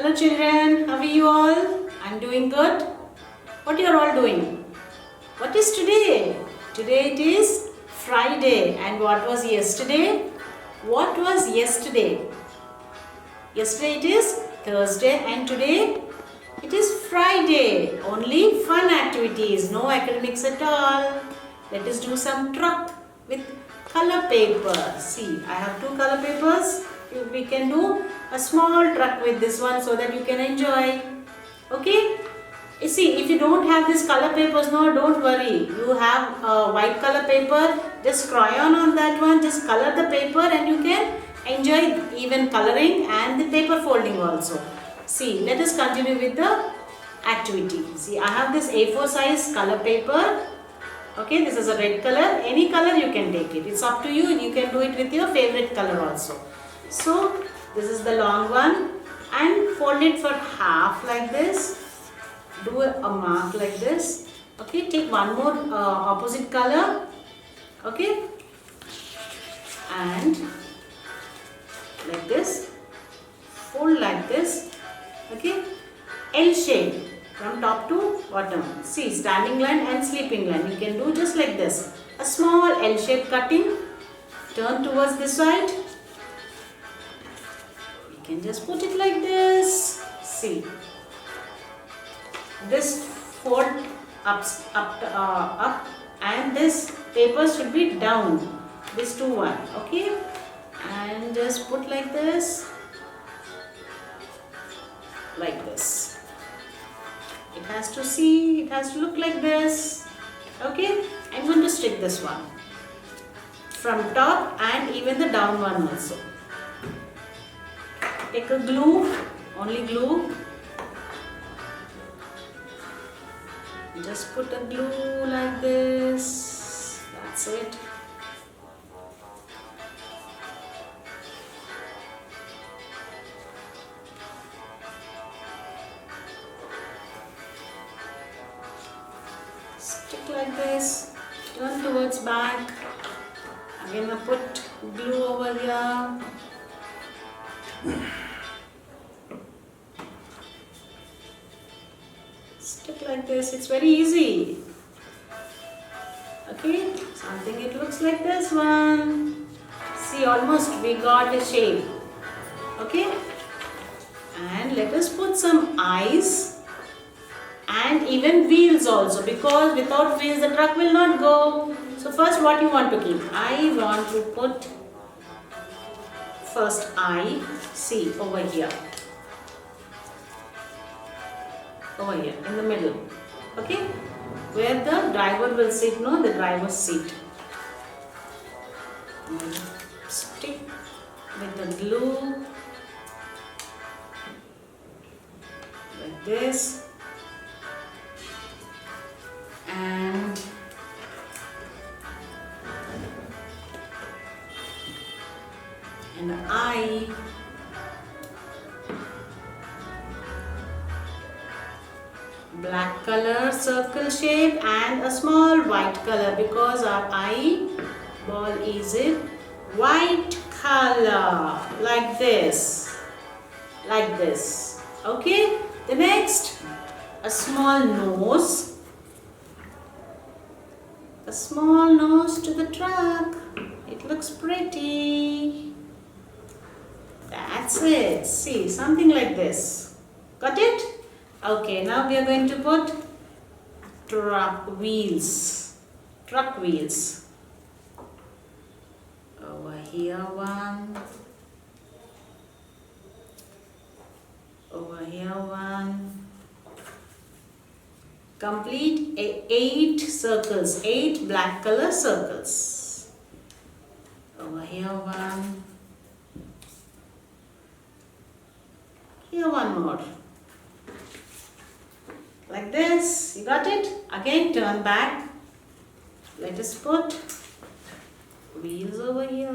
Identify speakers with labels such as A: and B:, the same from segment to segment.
A: Hello children, how are you all? I'm doing good. What you are all doing? What is today? Today it is Friday. And what was yesterday? What was yesterday? Yesterday it is Thursday and today it is Friday. Only fun activities, no academics at all. Let us do some truck with color paper. See, I have two color papers. We can do a small truck with this one so that you can enjoy. Okay? You see, if you don't have these color papers, no, don't worry. You have a white color paper, just crayon on that one, just color the paper and you can enjoy even coloring and the paper folding also. See, let us continue with the activity. See, I have this A4 size color paper. Okay, this is a red color. Any color you can take it. It's up to you. You can do it with your favorite color also. So, this is the long one and fold it for half like this. Do a mark like this. Okay, take one more opposite color. Okay, and like this. Fold like this. Okay, L shape from top to bottom. See, standing line and sleeping line. You can do just like this. A small L shape cutting. Turn towards this side. You can just put it like this. See, this fold up and this paper should be down. This two one. Okay, and just put like this. Like this. It has to look like this. Okay, I'm going to stick this one from top and even the down one also. Take a glue, only glue. Just put a glue like this. That's it. Stick like this. Turn towards back. Again, I put glue over here. Stick like this. It's very easy. Okay, something it looks like this one. See, almost we got a shape. Okay, and let us put some eyes and even wheels also, because without wheels the truck will not go. So first, what you want to keep? I want to put first eye. See, over here. Over here in the middle. Okay, where the driver will sit, no, the driver's seat. Stick with the glue like this, and an eye. Black color circle shape and a small white color, because our eye ball is in white color, like this, like this. Okay, the next, a small nose, a small nose to the truck. It looks pretty. That's it. See, something like this. Got it? Okay, now we are going to put truck wheels. Truck wheels. Over here one. Over here one. Complete 8 circles, 8 black color circles. Over here one. Here one more. Like this. You got it? Again, turn back. Let us put wheels over here.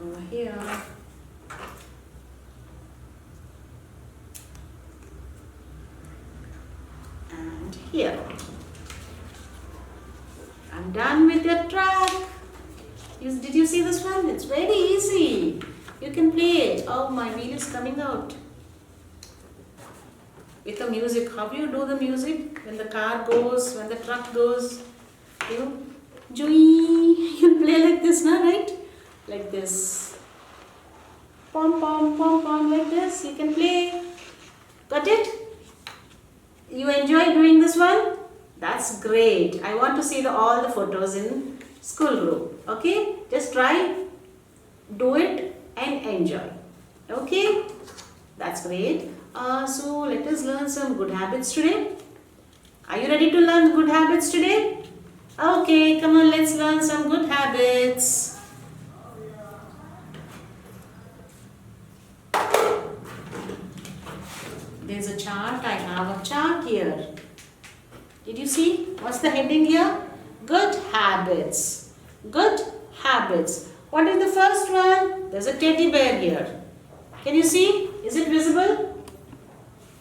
A: Over here. and here. I'm done with your track. Did you see this one? It's very easy. You can play it. Oh, my wheel is coming out. With the music, how do you do the music? When the car goes, when the truck goes, you know, joy. You play like this, na, right? Like this. Pom pom pom pom, like this. You can play. Got it? You enjoy doing this one? That's great. I want to see all the photos in school group. Okay? Just try, do it and enjoy. Okay? That's great. So let us learn some good habits today. Are you ready to learn good habits today? Okay, come on, let's learn some good habits. There's a chart. I have a chart here. Did you see? What's the heading here? Good habits. Good habits. What is the first one? There's a teddy bear here. Can you see? Is it visible?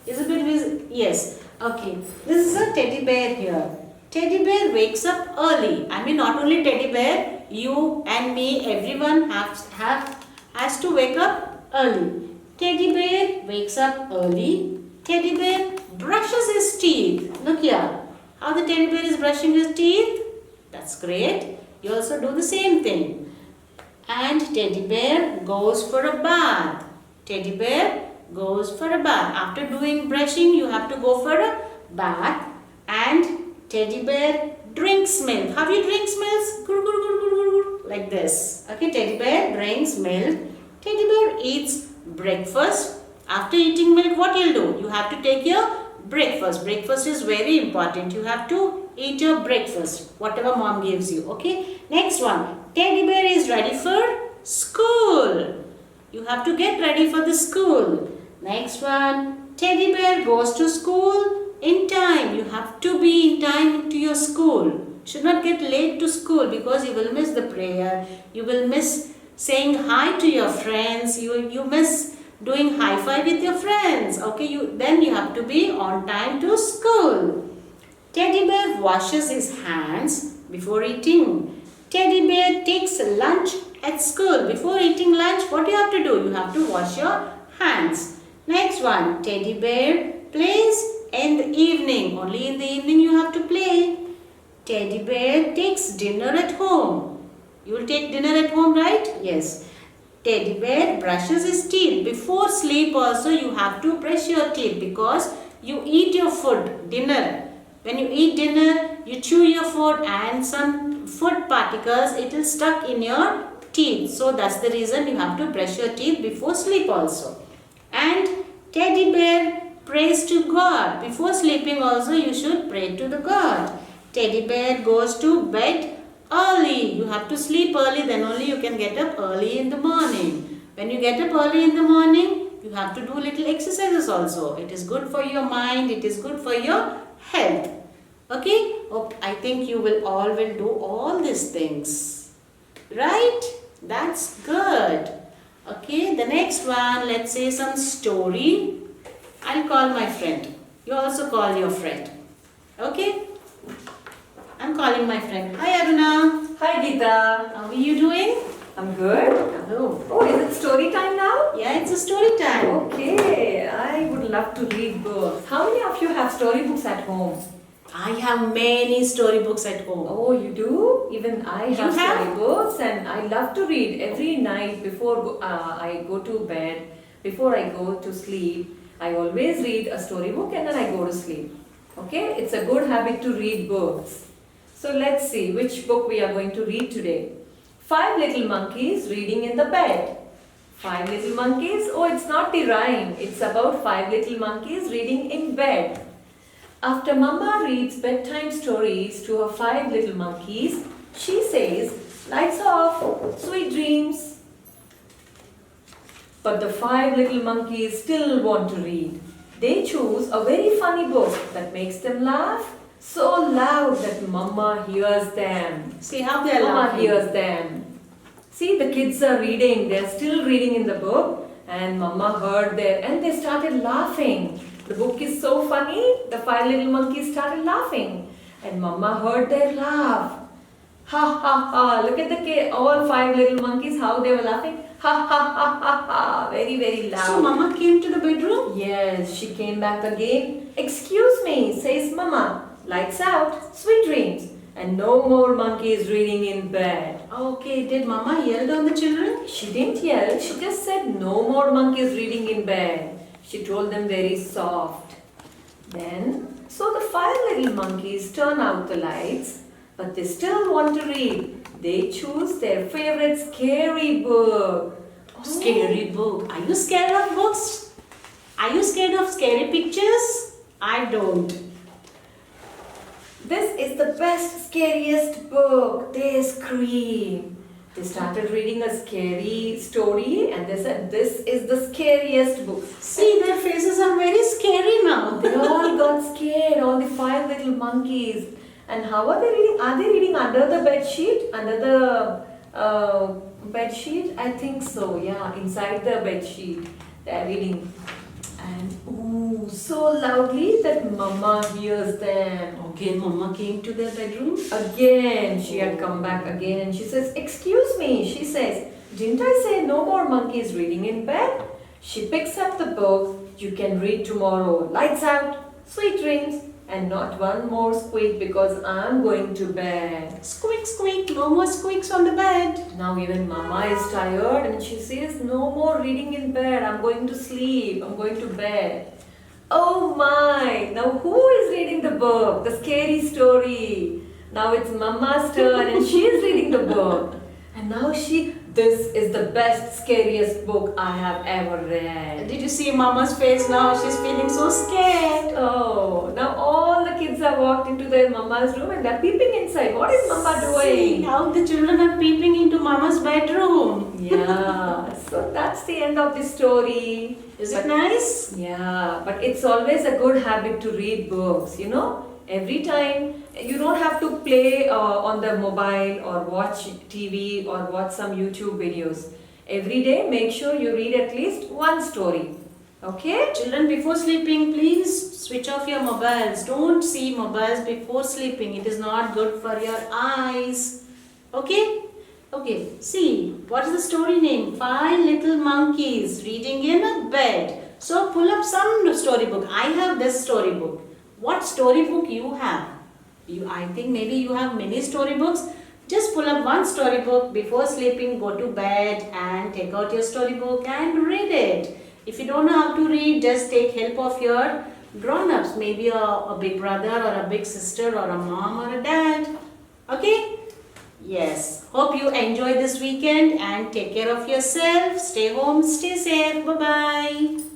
A: Is it visible? Yes. Okay. This is a teddy bear here. Teddy bear wakes up early. I mean, not only teddy bear, you and me, everyone has to wake up early. Teddy bear wakes up early. Teddy bear brushes his teeth. Look here. How the teddy bear is brushing his teeth? That's great. You also do the same thing. And teddy bear goes for a bath. Teddy bear goes for a bath. After doing brushing, you have to go for a bath. And teddy bear drinks milk. How do you drink milk? Like this. Okay, teddy bear drinks milk. Teddy bear eats breakfast. After eating milk, what you'll do? You have to take your breakfast. Breakfast is very important. You have to eat your breakfast, whatever mom gives you. Okay. Next one. Teddy bear is ready for school. You have to get ready for the school. Next one. Teddy bear goes to school in time. You have to be in time to your school. Should not get late to school because you will miss the prayer. You will miss saying hi to your friends. You miss doing high five with your friends. Okay, then you have to be on time to school. Teddy bear washes his hands before eating. Teddy bear takes lunch at school. Before eating lunch, what do you have to do? You have to wash your hands. Next one, teddy bear plays in the evening. Only in the evening you have to play. Teddy bear takes dinner at home. You will take dinner at home, right? Yes. Teddy bear brushes his teeth. Before sleep also you have to brush your teeth because you eat your food, dinner. When you eat dinner, you chew your food and some food particles, it will stuck in your teeth. So that's the reason you have to brush your teeth before sleep also. And teddy bear prays to God. Before sleeping also you should pray to the God. Teddy bear goes to bed early. You have to sleep early, then only you can get up early in the morning. When you get up early in the morning, you have to do little exercises also. It is good for your mind, it is good for your health. Okay? I think you will all do all these things. Right? That's good. Okay, the next one, let's say some story. I'll call my friend. You also call your friend. Okay? I'm calling my friend. Hi Aruna.
B: Hi Geeta.
A: How are you doing?
B: I'm good. Oh, is it story time now?
A: Yeah, it's a story time.
B: Okay, I would love to read books. How many of you have storybooks at home?
A: I have many storybooks at home.
B: Oh, you do? Even I have storybooks and I love to read every night before I go to bed, before I go to sleep. I always read a storybook and then I go to sleep. Okay, it's a good habit to read books. So let's see which book we are going to read today. 5 Little Monkeys Reading in the Bed. 5 Little Monkeys? Oh, it's not the rhyme. It's about 5 little monkeys reading in bed. After Mama reads bedtime stories to her 5 little monkeys, she says, "Lights off, sweet dreams." But the 5 little monkeys still want to read. They choose a very funny book that makes them laugh so loud that Mama hears them.
A: See how they are
B: Mama
A: laughing.
B: hears them. See, the kids are reading. They're still reading in the book and Mama heard there and they started laughing. The book is so funny, the five little monkeys started laughing. And Mama heard their laugh. Ha ha ha, look at the kid, all five little monkeys, how they were laughing. Ha ha ha ha ha, very very loud.
A: So Mama came to the bedroom?
B: Yes, she came back again. Excuse me, says Mama. Lights out, sweet dreams. And no more monkeys reading in bed.
A: Okay, did Mama yell on the children?
B: She didn't yell, she just said no more monkeys reading in bed. She told them very soft. Then, so the five little monkeys turn out the lights, but they still want to read. They choose their favorite scary book.
A: Scary book. Are you scared of books? Are you scared of scary pictures? I don't.
B: This is the best, scariest book. They scream. They started reading a scary story and they said, this is the scariest book.
A: See, their faces are very scary now.
B: They all got scared, all the five little monkeys. And how are they reading? Are they reading under the bed sheet? Under the bed sheet? I think so, yeah, inside the bed sheet. They are reading. And ooh, so loudly that Mama hears them.
A: Okay, Mama came to their bedroom.
B: Again, she had come back again and she says, excuse me, she says, didn't I say no more monkeys reading in bed? She picks up the book, you can read tomorrow. Lights out, sweet dreams, and not one more squeak because I'm going to bed.
A: Squeak, squeak, no more squeaks on the bed.
B: Now even Mama is tired and she says, no more reading in bed, I'm going to sleep, I'm going to bed. Oh my! Now who is reading the book? The scary story. Now it's Mama's turn and she is reading the book. And now this is the best, scariest book I have ever read.
A: Did you see Mama's face now? She's feeling so scared.
B: Oh, now all the kids have walked into their Mama's room and they're peeping inside. What is Mama
A: See
B: doing?
A: how the children are peeping into Mama's bedroom.
B: Yeah, so that's the end of the story.
A: Is it nice?
B: Yeah, but it's always a good habit to read books, you know. Every time, you don't have to play on the mobile or watch TV or watch some YouTube videos. Every day, make sure you read at least one story. Okay?
A: Children, before sleeping, please switch off your mobiles. Don't see mobiles before sleeping. It is not good for your eyes. Okay? Okay, see, what is the story name? Five Little Monkeys Reading in a Bed. So pull up some storybook. I have this storybook. What storybook you have? I think maybe you have many storybooks. Just pull up one storybook before sleeping, go to bed and take out your storybook and read it. If you don't know how to read, just take help of your grown-ups. Maybe a big brother or a big sister or a mom or a dad. Okay? Yes. Hope you enjoy this weekend and take care of yourself. Stay home, stay safe. Bye-bye.